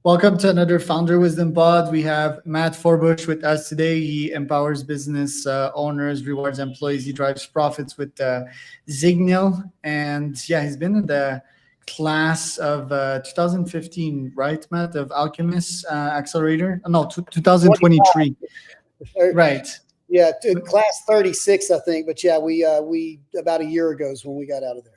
Welcome to another Founder Wisdom Pod. We have Matt Forbush with us today. He empowers business owners, rewards employees. He drives profits with zignyl. And yeah, he's been in the class of 2015, right, Matt, of Alchemist Accelerator? No, 2023. 25. Or, Right. yeah, class 36, I think. But yeah, we about a year ago is when we got out of there.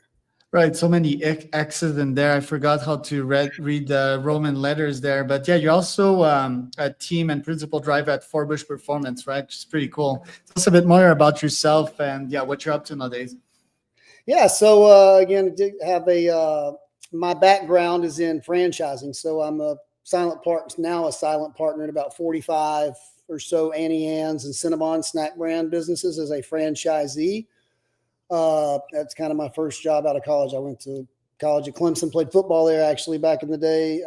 Right, so many X's in there. I forgot how to read the Roman letters there. But yeah, you're also a team and principal driver at Forbush Performance, right? Which is pretty cool. Tell us a bit more about yourself and yeah, what you're up to nowadays. Yeah. So again, did have my background is in franchising. So I'm a silent partner in about 45 or so Annie Ann's and Cinnabon snack brand businesses as a franchisee. That's kind of my first job out of college. I went to college at Clemson, played football there actually back in the day.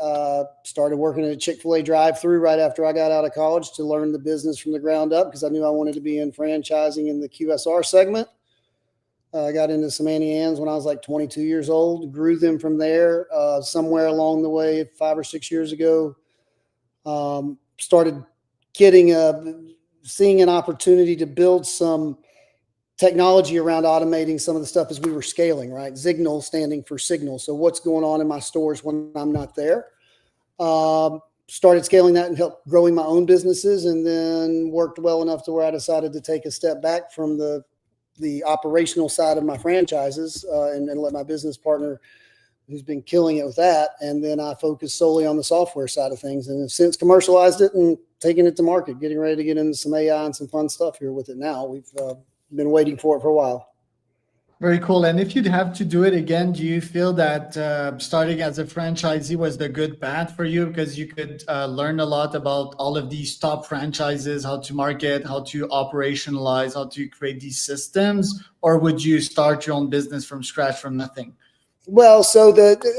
Started working at a Chick-fil-A drive-through right after I got out of college to learn the business from the ground up because I knew I wanted to be in franchising in the QSR segment. I got into some Annie Ann's when I was like 22 years old, grew them from there. Somewhere along the way, 5 or 6 years ago, started seeing an opportunity to build some technology around automating some of the stuff as we were scaling, right? Zignyl standing for signal. So what's going on in my stores when I'm not there? Started scaling that and helped growing my own businesses, and then worked well enough to where I decided to take a step back from the operational side of my franchises and let my business partner, who's been killing it with that. And then I focused solely on the software side of things and have since commercialized it and taken it to market, getting ready to get into some AI and some fun stuff here with it now. We've been waiting for it for a while. Very cool. And if you'd have to do it again, do you feel that starting as a franchisee was the good path for you because you could learn a lot about all of these top franchises, how to market, how to operationalize, how to create these systems? Or would you start your own business from scratch from nothing? Well, so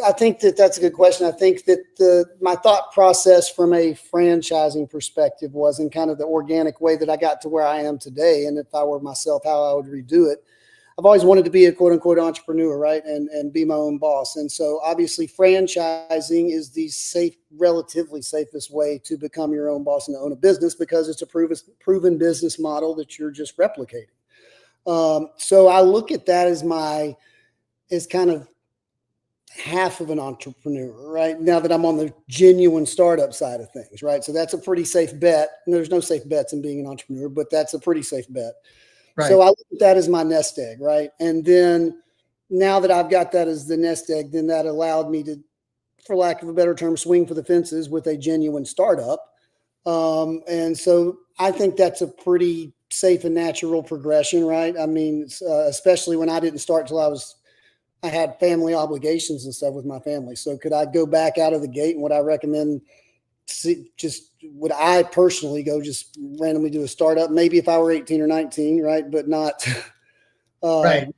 I think that's a good question. I think that my thought process from a franchising perspective was in kind of the organic way that I got to where I am today. And if I were myself, how I would redo it. I've always wanted to be a quote unquote entrepreneur, right? And be my own boss. And so obviously franchising is the relatively safest way to become your own boss and own a business because it's a proven business model that you're just replicating. So I look at that as kind of half of an entrepreneur, right? Now that I'm on the genuine startup side of things, right? So that's a pretty safe bet. And there's no safe bets in being an entrepreneur, but that's a pretty safe bet. Right. So I look at that as my nest egg, right? And then now that I've got that as the nest egg, then that allowed me to, for lack of a better term, swing for the fences with a genuine startup. And so I think that's a pretty safe and natural progression, right? I mean, especially when I didn't start till I had family obligations and stuff with my family. So could I go back out of the gate? And would I recommend would I personally go just randomly do a startup? Maybe if I were 18 or 19, right? But not, right.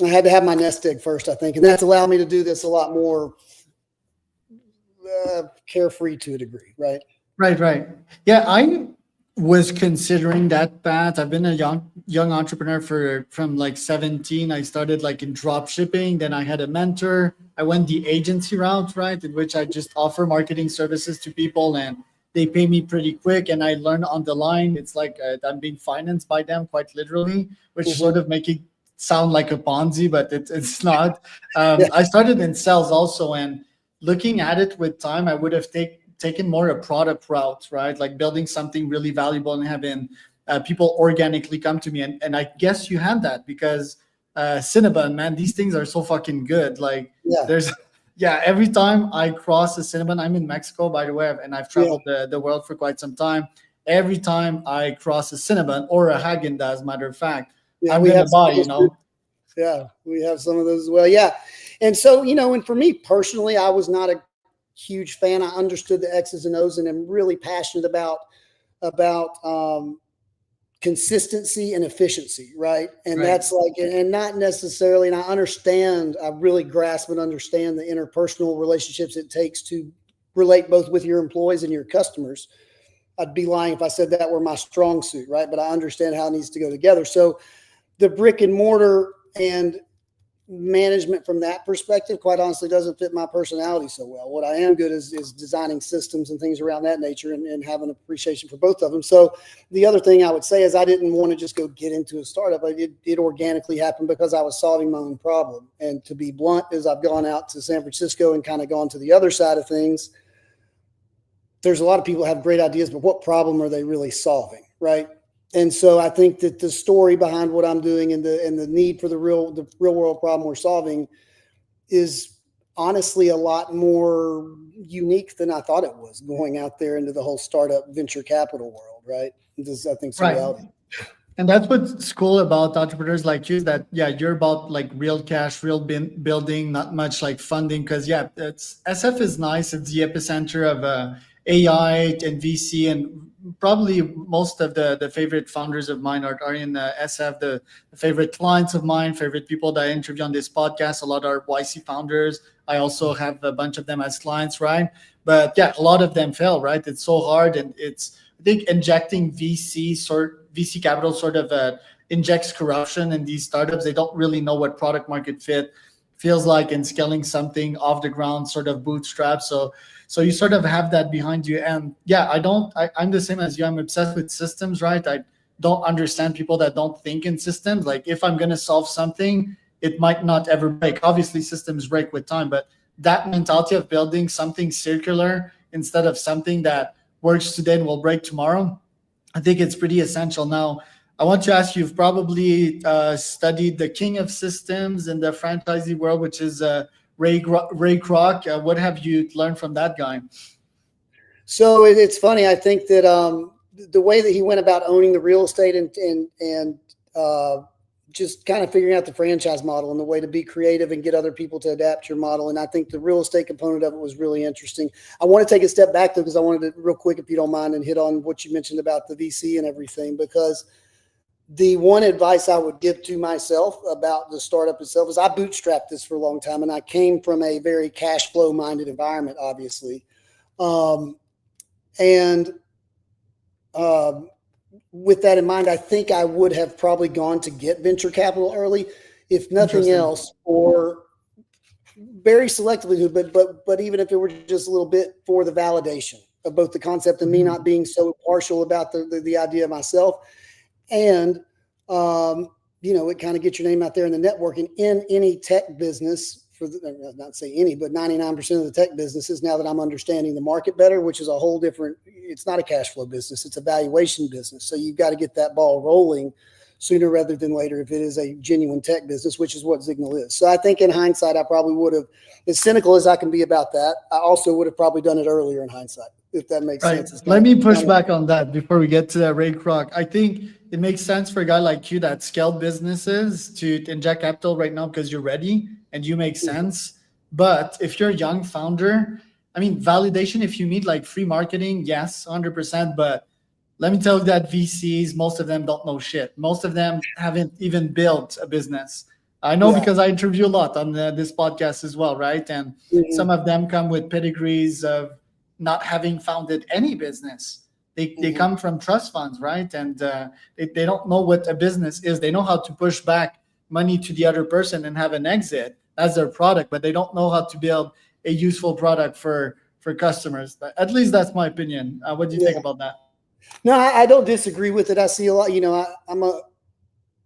I had to have my nest egg first, I think. And that's allowed me to do this a lot more carefree to a degree, right? Right. Yeah, I was considering that path. I've been a young entrepreneur from like 17. I started like in drop shipping. Then I had a mentor. I went the agency route, right, in which I just offer marketing services to people and they pay me pretty quick. And I learn on the line. It's like I'm being financed by them quite literally, which sort of make it sound like a Ponzi, but it's not. I started in sales also, and looking at it with time, I would have taken more a product route, right? Like building something really valuable and having people organically come to me. And I guess you had that because Cinnabon, man, these things are so fucking good. Like every time I cross a Cinnabon, I'm in Mexico, by the way, and I've traveled the world for quite some time. Every time I cross a Cinnabon or a Häagen-Dazs, as a matter of fact, I'm going to buy, Yeah, we have some of those as well. Yeah. And so, and for me personally, I was not a huge fan. I understood the X's and O's and I'm really passionate about consistency and efficiency. Right. And that's like, and not necessarily, and I really grasp and understand the interpersonal relationships it takes to relate both with your employees and your customers. I'd be lying if I said that were my strong suit. Right. But I understand how it needs to go together. So the brick and mortar and management from that perspective, quite honestly, doesn't fit my personality so well. What I am good is designing systems and things around that nature, and have an appreciation for both of them. So the other thing I would say is I didn't want to just go get into a startup. It organically happened because I was solving my own problem. And to be blunt, as I've gone out to San Francisco and kind of gone to the other side of things, there's a lot of people who have great ideas, but what problem are they really solving, right? And so I think that the story behind what I'm doing and the need for the real world problem we're solving is honestly a lot more unique than I thought it was, going out there into the whole startup venture capital world, right? This, I think, is the Right. reality. And that's what's cool about entrepreneurs like you, is that, yeah, you're about like real cash, real building, not much like funding. Cause yeah, it's SF is nice. It's the epicenter of AI and VC, and probably most of the favorite founders of mine are in SF. The favorite clients of mine, favorite people that I interview on this podcast, a lot are YC founders. I also have a bunch of them as clients, right? But yeah, a lot of them fail, right? It's so hard, and I think injecting VC capital sort of injects corruption in these startups. They don't really know what product market fit feels like, and scaling something off the ground, sort of bootstrap. So you sort of have that behind you. And yeah, I'm the same as you. I'm obsessed with systems, right? I don't understand people that don't think in systems. Like, if I'm going to solve something, it might not ever break. Obviously systems break with time, but that mentality of building something circular instead of something that works today and will break tomorrow, I think it's pretty essential. Now, I want to ask you, you've probably studied the king of systems in the franchisee world, which is Ray Kroc. What have you learned from that guy? So it's funny. I think that the way that he went about owning the real estate and just kind of figuring out the franchise model and the way to be creative and get other people to adapt your model. And I think the real estate component of it was really interesting. I want to take a step back though, because I wanted to real quick, if you don't mind, and hit on what you mentioned about the VC and everything, because the one advice I would give to myself about the startup itself is I bootstrapped this for a long time, and I came from a very cash flow minded environment, obviously. With that in mind, I think I would have probably gone to get venture capital early, if nothing else, or very selectively, but even if it were just a little bit for the validation of both the concept and me not being so partial about the idea myself. And, it kind of gets your name out there in the networking in any tech business, not say any, but 99% of the tech businesses, now that I'm understanding the market better, which is a whole different, it's not a cash flow business, it's a valuation business. So you've got to get that ball rolling sooner rather than later if it is a genuine tech business, which is what zignyl is. So I think in hindsight, I probably would have, as cynical as I can be about that, I also would have probably done it earlier in hindsight, if that makes sense. Let me push back on that before we get to Ray Kroc. I think it makes sense for a guy like you that scaled businesses to inject capital right now because you're ready and you make sense. But if you're a young founder, I mean, validation, if you need like free marketing, yes, 100%. But let me tell you that VCs, most of them don't know shit. Most of them haven't even built a business. I know because I interview a lot on this podcast as well, right? And some of them come with pedigrees of not having founded any business. They come from trust funds, right? And they don't know what a business is. They know how to push back money to the other person and have an exit as their product, but they don't know how to build a useful product for customers. At least that's my opinion. What do you think about that? No, I don't disagree with it. I see a lot,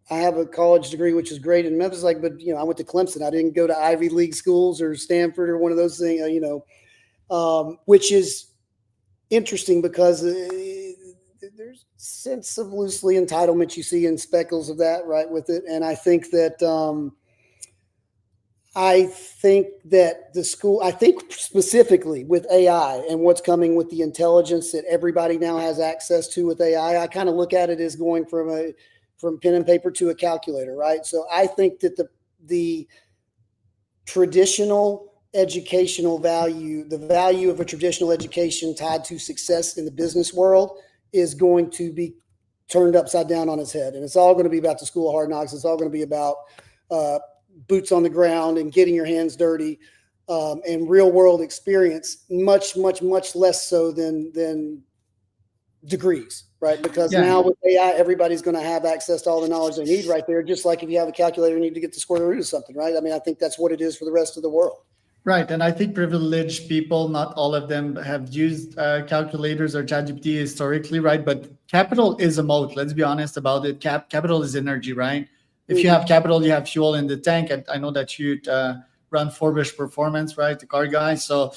I have a college degree, which is great in Memphis, but I went to Clemson. I didn't go to Ivy League schools or Stanford or one of those things, which is interesting because there's a sense of loosely entitlement you see in speckles of that, right, with it. And I think that I think specifically with AI and what's coming with the intelligence that everybody now has access to with AI, I kind of look at it as going from pen and paper to a calculator, right? So I think that the traditional educational value, the value of a traditional education tied to success in the business world is going to be turned upside down on its head. And it's all going to be about the school of hard knocks. It's all going to be about boots on the ground and getting your hands dirty and real world experience, much, much, much less so than degrees, right? Because Yeah. now with AI, everybody's going to have access to all the knowledge they need right there. Just like if you have a calculator, you need to get the square root of something, right? I mean, I think that's what it is for the rest of the world. Right. And I think privileged people, not all of them have used calculators or ChatGPT historically, right? But capital is a moat. Let's be honest about it. Capital is energy, right? If you have capital, you have fuel in the tank. And I know that you run Forbush Performance, right? The car guy. So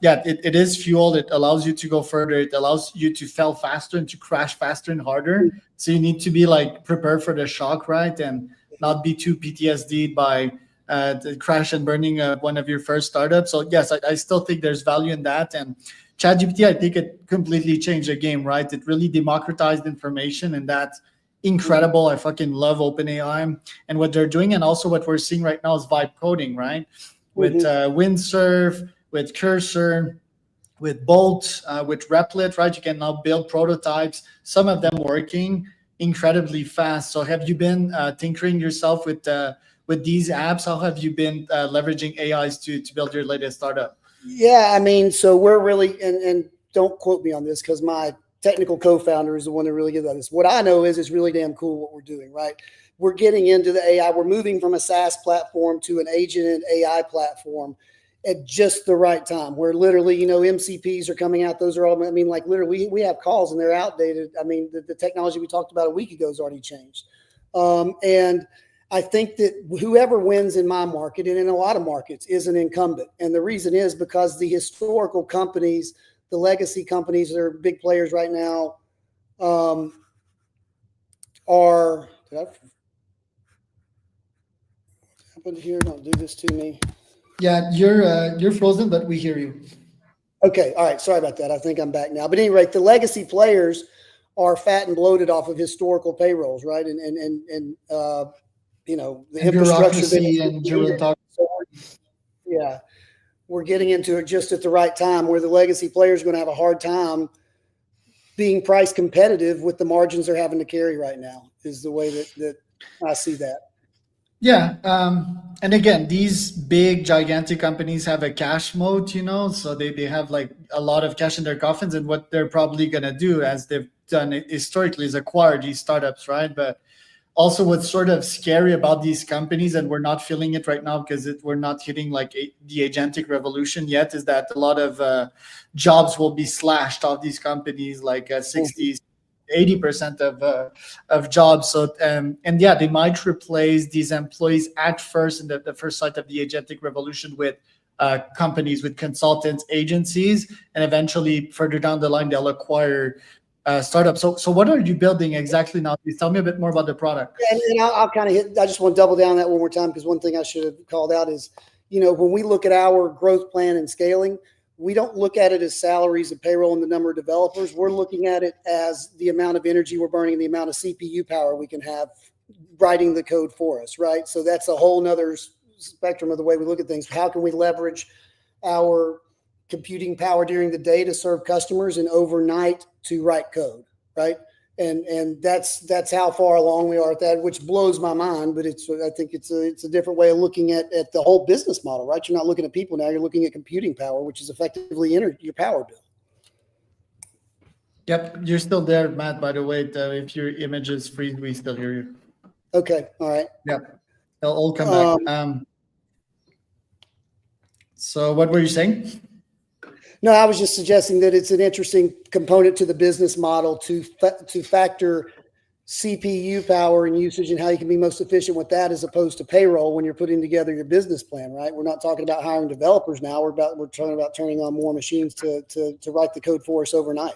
yeah, it is fuel. It allows you to go further. It allows you to fail faster and to crash faster and harder. So you need to be like prepared for the shock, right? And not be too PTSD by the crash and burning one of your first startups. So yes, I still think there's value in that. And ChatGPT, I think it completely changed the game, right? It really democratized information, and that's incredible. I fucking love OpenAI and what they're doing, and also what we're seeing right now is vibe coding, right? With Windsurf, with Cursor, with Bolt, with Replit, right? You can now build prototypes. Some of them working incredibly fast. So have you been tinkering yourself with these apps? How have you been leveraging AIs to build your latest startup? Yeah, I mean, so we're really, and don't quote me on this because my technical co-founder is the one that really gets at this. What I know is it's really damn cool what we're doing, right? We're getting into the AI. We're moving from a SaaS platform to an agent and AI platform at just the right time. Where literally, you know, MCPs are coming out. Those are all, I mean, like literally we have calls and they're outdated. I mean, the technology we talked about a week ago has already changed. And I think that whoever wins in my market and in a lot of markets is an incumbent. And the reason is because the historical companies, the legacy companies that are big players right now are, did I, what happened here? Don't do this to me. Yeah, you're frozen, but we hear you. Okay. All right. Sorry about that. I think I'm back now. But at any rate, the legacy players are fat and bloated off of historical payrolls, right? And you know, the And infrastructure. bureaucracy and gerontocracy. Yeah. We're getting into it just at the right time where the legacy players are going to have a hard time being price competitive with the margins they're having to carry right now is the way that I see that. Yeah. And again, these big, gigantic companies have a cash mode, you know, so they have like a lot of cash in their coffins. And what they're probably going to do, as they've done historically, is acquire these startups, right? But also what's sort of scary about these companies, and we're not feeling it right now because we're not hitting like the agentic revolution yet, is that a lot of jobs will be slashed off these companies, like 60, 80% of jobs. So and yeah, they might replace these employees at first in the first sight of the agentic revolution with companies, with consultants, agencies, and eventually further down the line they'll acquire startups. So what are you building exactly now? Please tell me a bit more about the product. And I'll kind of hit, I just want to double down on that one more time because one thing I should have called out is, you know, when we look at our growth plan and scaling, we don't look at it as salaries and payroll and the number of developers. We're looking at it as the amount of energy we're burning and the amount of CPU power we can have writing the code for us, right? So that's a whole nother spectrum of the way we look at things. How can we leverage our computing power during the day to serve customers and overnight to write code, right? And that's how far along we are at that, which blows my mind. But I think it's a different way of looking at the whole business model, right? You're not looking at people now; you're looking at computing power, which is effectively your power bill. Yep, you're still there, Matt. By the way, if your images freeze, we still hear you. Okay, all right. Yep, they'll all come back. So what were you saying? No, I was just suggesting that it's an interesting component to the business model to factor CPU power and usage and how you can be most efficient with that, as opposed to payroll when you're putting together your business plan, right? We're not talking about hiring developers now. We're talking about turning on more machines to write the code for us overnight.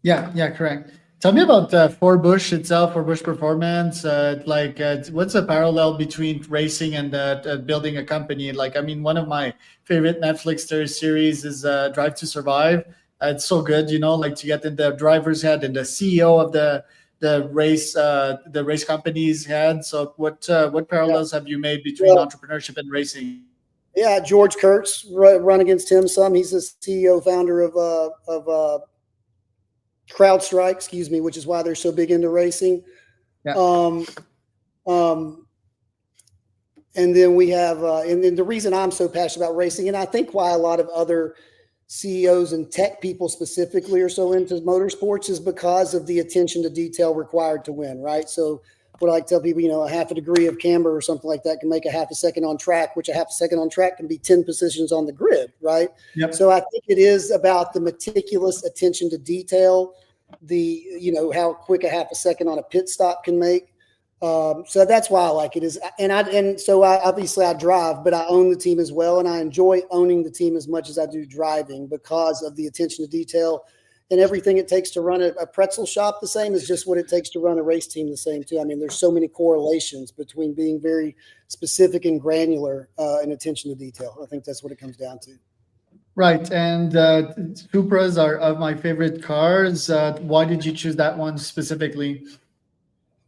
Yeah, correct. Tell me about Forbush itself, Forbush Performance. What's the parallel between racing and building a company? Like, I mean, one of my favorite Netflix series is Drive to Survive. It's so good, you know, like to get in the driver's head and the CEO of the race company's head. So, what parallels have you made between entrepreneurship and racing? Yeah, George Kurtz, run against him some. He's the CEO founder of CrowdStrike, excuse me, which is why they're so big into racing. Yeah. And then we have, and then the reason I'm so passionate about racing, and I think why a lot of other CEOs and tech people specifically are so into motorsports is because of the attention to detail required to win, right? So what I like to tell people, a half a degree of camber or something like that can make a half a second on track, which a half a second on track can be 10 positions on the grid, right? Yep. So I think it is about the meticulous attention to detail, how quick a half a second on a pit stop can make. So that's why I like it so obviously I drive, but I own the team as well. And I enjoy owning the team as much as I do driving because of the attention to detail and everything it takes to run a pretzel shop. The same is just what it takes to run a race team the same too. I mean, there's so many correlations between being very specific and granular and attention to detail. I think that's what it comes down to. Right. And Supras are of my favorite cars. Why did you choose that one specifically?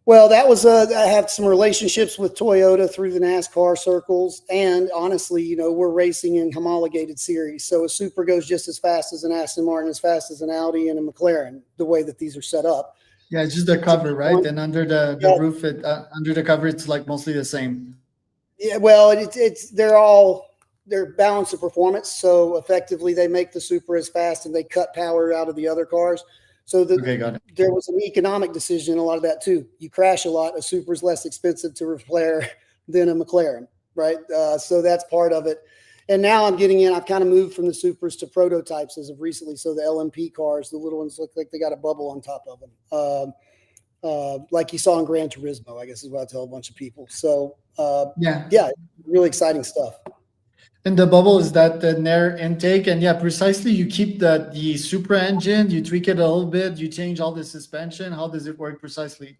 Well, that was I have some relationships with Toyota through the NASCAR circles, and honestly, we're racing in homologated series, so a Supra goes just as fast as an Aston Martin, as fast as an Audi and a McLaren. The way that these are set up. Yeah, it's just the cover, right? And under the roof, under the cover, it's like mostly the same. Yeah, well, they're balanced of performance, so effectively they make the Supra as fast and they cut power out of the other cars. So there was an economic decision in a lot of that too. You crash a lot, a Supra is less expensive to repair than a McLaren, right? So that's part of it. And now I've kind of moved from the Supras to prototypes as of recently. So the LMP cars, the little ones look like they got a bubble on top of them. Like you saw in Gran Turismo, I guess is what I tell a bunch of people. So yeah, really exciting stuff. And the bubble, is that the air intake? And yeah, precisely, you keep the Supra engine, you tweak it a little bit, you change all the suspension. How does it work precisely?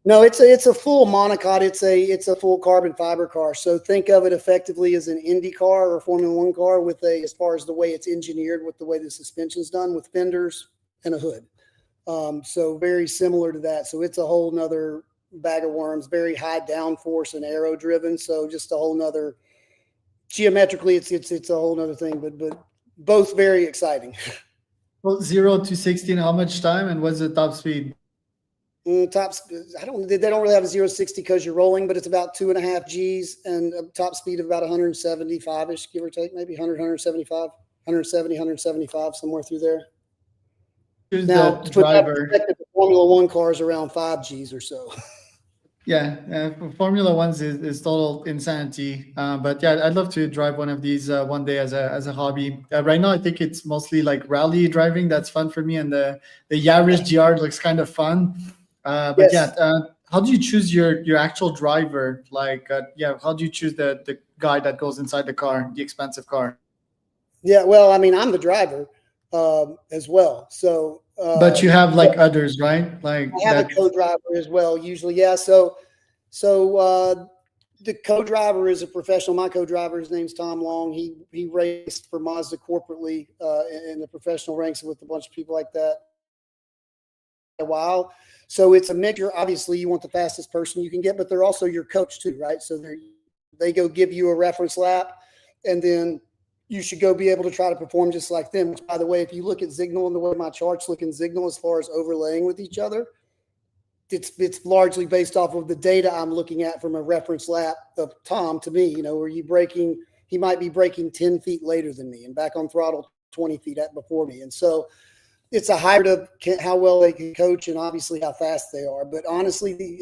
No, it's a full monocoque. It's a full carbon fiber car. So think of it effectively as an Indy car or Formula One car as far as the way it's engineered, with the way the suspension's done, with fenders and a hood. So very similar to that. So it's a whole nother bag of worms, very high downforce and aero driven. So just a whole nother. Geometrically, it's a whole nother thing, but both very exciting. Well, 0 to 60 in how much time, and what's the top speed? They don't really have a 0 to 60 because you're rolling, but it's about 2.5 Gs and a top speed of about 175 ish, give or take, maybe 100, 175, 170, 175, somewhere through there. Who's now, the driver? The Formula One cars around 5 Gs or so. Yeah, Formula One's is total insanity. But yeah, I'd love to drive one of these one day as a hobby. Right now, I think it's mostly like rally driving. That's fun for me, and the Yaris GR looks kind of fun. But yes. How do you choose your actual driver? Like, how do you choose the guy that goes inside the car, the expensive car? Yeah, well, I mean, I'm the driver as well, so. But you have others, right? Like I have a co-driver as well, usually. Yeah. So the co-driver is a professional. My co-driver, his name's Tom Long. He raced for Mazda corporately in the professional ranks with a bunch of people like that a while. So it's a mixture. Obviously, you want the fastest person you can get, but they're also your coach too, right? So they go give you a reference lap, and then you should go be able to try to perform just like them. Which, by the way, if you look at zignyl and the way my charts look in zignyl as far as overlaying with each other, it's largely based off of the data I'm looking at from a reference lap of Tom to me. He might be braking 10 feet later than me and back on throttle 20 feet before me. And so it's a hybrid of how well they can coach and obviously how fast they are. But honestly,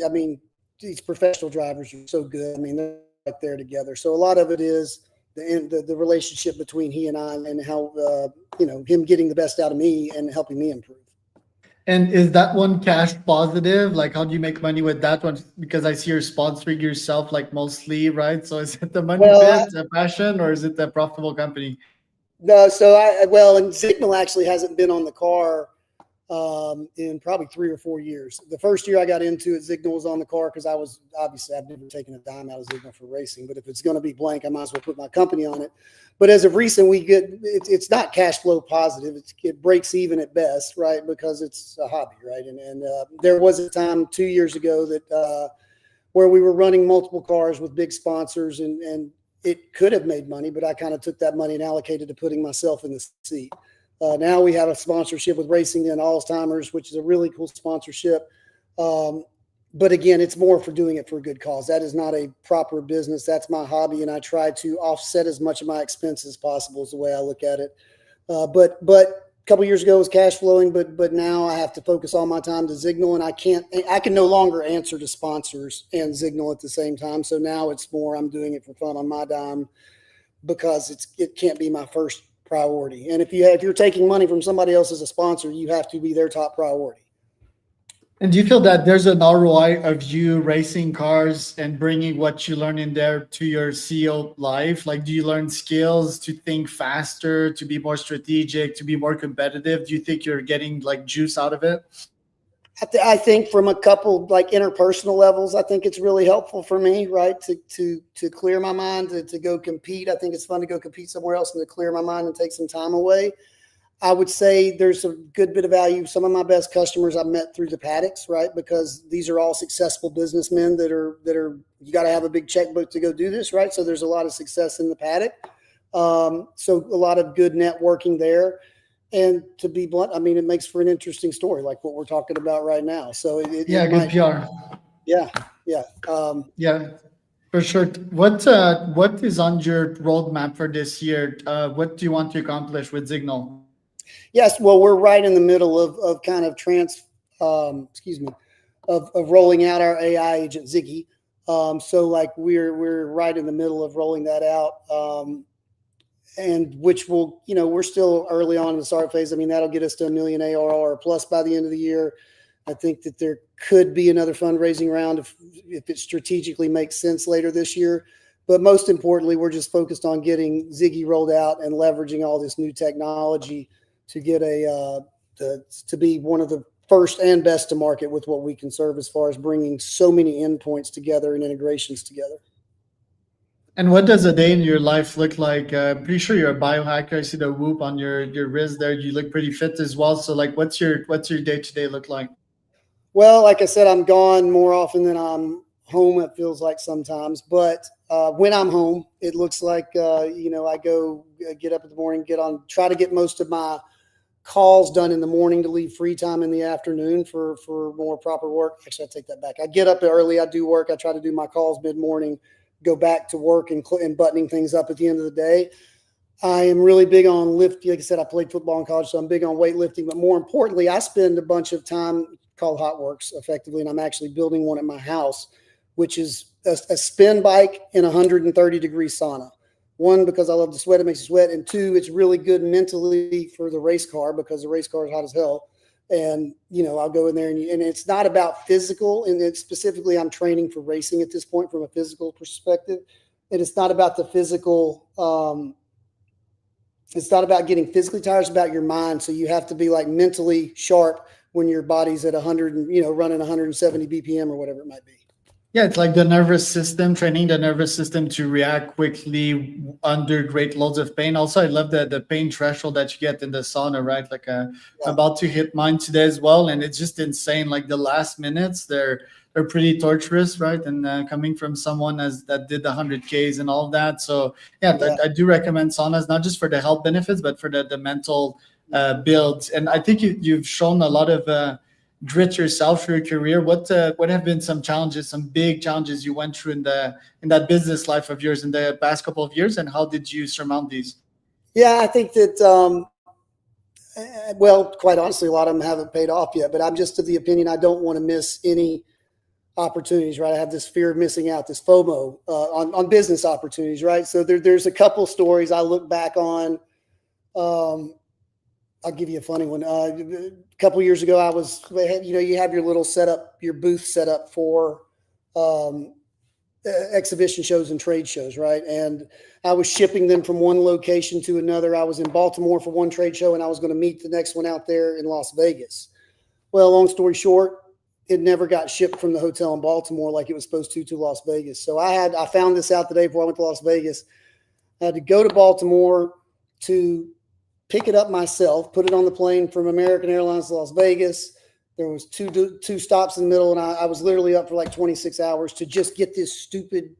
these professional drivers are so good. I mean, they're right there together. So a lot of it is the relationship between he and I, and how him getting the best out of me and helping me improve. And is that one cash positive? Like, how do you make money with that one? Because I see you're sponsoring yourself, like, mostly, right? So is it the money pit, a passion, or is it a profitable company? No, so and zignyl actually hasn't been on the car in probably 3 or 4 years. The first year I got into it, zignyl was on the car because I've never taken a dime out of zignyl for racing. But if it's going to be blank, I might as well put my company on it. But as of recent, it's not cash flow positive. It breaks even at best, right? Because it's a hobby, right? And there was a time 2 years ago that where we were running multiple cars with big sponsors, and it could have made money, but I kind of took that money and allocated to putting myself in the seat. Now we have a sponsorship with Racing and Alzheimer's, which is a really cool sponsorship. But again, it's more for doing it for a good cause. That is not a proper business. That's my hobby, and I try to offset as much of my expenses as possible is the way I look at it. But a couple years ago it was cash flowing, but now I have to focus all my time to zignyl, and I can no longer answer to sponsors and zignyl at the same time. So now it's more, I'm doing it for fun on my dime because it can't be my first priority. And if you're taking money from somebody else as a sponsor, you have to be their top priority. And do you feel that there's an ROI of you racing cars and bringing what you learn in there to your CEO life? Like, do you learn skills to think faster, to be more strategic, to be more competitive? Do you think you're getting like juice out of it? I think from a couple like interpersonal levels, I think it's really helpful for me, right? To clear my mind, to go compete. I think it's fun to go compete somewhere else and to clear my mind and take some time away. I would say there's a good bit of value. Some of my best customers I've met through the paddocks, right? Because these are all successful businessmen that are, you got to have a big checkbook to go do this, right? So there's a lot of success in the paddock. So a lot of good networking there. And to be blunt, I mean, it makes for an interesting story, like what we're talking about right now. So Good PR. Yeah. Yeah, for sure. What is on your roadmap for this year? What do you want to accomplish with Zignyl? Yes, well, we're right in the middle of kind of of rolling out our AI agent Ziggy. So like we're right in the middle of rolling that out, and which will, we're still early on in the start phase. I mean, that'll get us to $1 million ARR plus by the end of the year. I think that there could be another fundraising round if it strategically makes sense later this year. But most importantly, we're just focused on getting Ziggy rolled out and leveraging all this new technology to get to be one of the first and best to market with what we can serve as far as bringing so many endpoints together and integrations together. And what does a day in your life look like? Pretty sure you're a biohacker. I see the whoop on your wrist there. You look pretty fit as well. So like, what's your day-to-day look like? Well, like I said, I'm gone more often than I'm home. It feels like sometimes, but when I'm home, it looks like, I go get up in the morning, try to get most of my calls done in the morning to leave free time in the afternoon for more proper work. Actually, I take that back. I get up early. I do work. I try to do my calls mid-morning, go back to work and buttoning things up at the end of the day. I am really big on lifting. Like I said, I played football in college, so I'm big on weightlifting. But more importantly, I spend a bunch of time called Hot Works effectively, and I'm actually building one at my house, which is a spin bike in 130-degree sauna. One, because I love to sweat, it makes you sweat. And two, it's really good mentally for the race car because the race car is hot as hell. And, I'll go in there and it's not about physical. And it's specifically, I'm training for racing at this point from a physical perspective. And it's not about the physical. It's not about getting physically tired. It's about your mind. So you have to be like mentally sharp when your body's at 100 and, running 170 BPM or whatever it might be. Yeah, it's like the nervous system, training the nervous system to react quickly under great loads of pain. Also, I love the pain threshold that you get in the sauna, right? Like about to hit mine today as well. And it's just insane. Like the last minutes, they're pretty torturous, right? And coming from someone that did the 100Ks and all of that. So yeah. I do recommend saunas, not just for the health benefits, but for the mental builds. And I think you've shown a lot of grit yourself through your career. What have been some big challenges you went through in that business life of yours in the past couple of years, and how did you surmount these? Yeah, I think that quite honestly, a lot of them haven't paid off yet, but I'm just of the opinion I don't want to miss any opportunities, right? I have this fear of missing out, this FOMO on business opportunities, right? So there's a couple stories I look back on. I'll give you a funny one. A couple of years ago, you have your little setup, your booth set up for exhibition shows and trade shows, right? And I was shipping them from one location to another. I was in Baltimore for one trade show, and I was going to meet the next one out there in Las Vegas. Well, long story short, it never got shipped from the hotel in Baltimore like it was supposed to Las Vegas. So I found this out the day before I went to Las Vegas. I had to go to Baltimore to pick it up myself, put it on the plane from American Airlines to Las Vegas. There was two stops in the middle, and I was literally up for like 26 hours to just get this stupid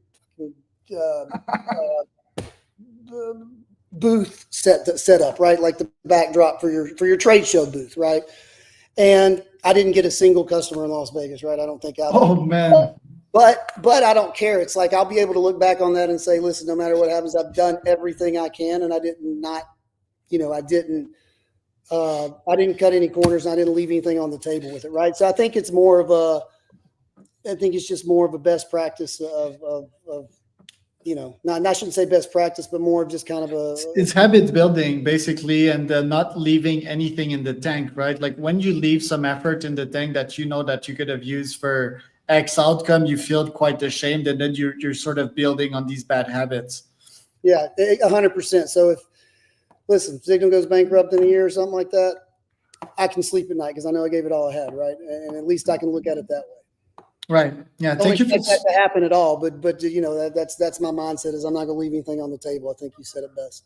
booth set up, right? Like the backdrop for your trade show booth, right? And I didn't get a single customer in Las Vegas, right? I don't think man. But I don't care. It's like I'll be able to look back on that and say, listen, no matter what happens, I've done everything I can, and I did not I didn't cut any corners. And I didn't leave anything on the table with it. Right. So I think it's just more of a best practice of not, I shouldn't say best practice, but more of just kind of It's habit building basically, and not leaving anything in the tank, right? Like when you leave some effort in the tank that you know that you could have used for X outcome, you feel quite ashamed, and then you're sort of building on these bad habits. Yeah, 100%. So listen, Zignyl goes bankrupt in a year or something like that, I can sleep at night because I know I gave it all I had, right? And at least I can look at it that way. Right. Yeah. Don't Thank you for expect that to happen at all, but that's my mindset is I'm not going to leave anything on the table. I think you said it best.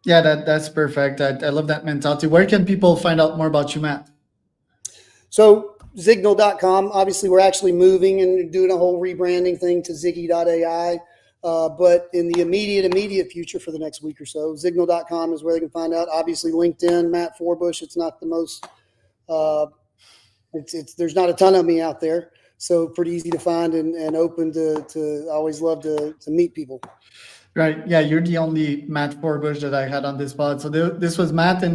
Yeah, that's perfect. I love that mentality. Where can people find out more about you, Matt? So zignyl.com, obviously we're actually moving and doing a whole rebranding thing to ziggy.ai. But in the immediate future for the next week or so, zignyl.com is where they can find out. Obviously LinkedIn, Matt Forbush. It's not the most, there's not a ton of me out there. So pretty easy to find and open to always love to meet people. Right. Yeah. You're the only Matt Forbush that I had on this pod. So this was Matt and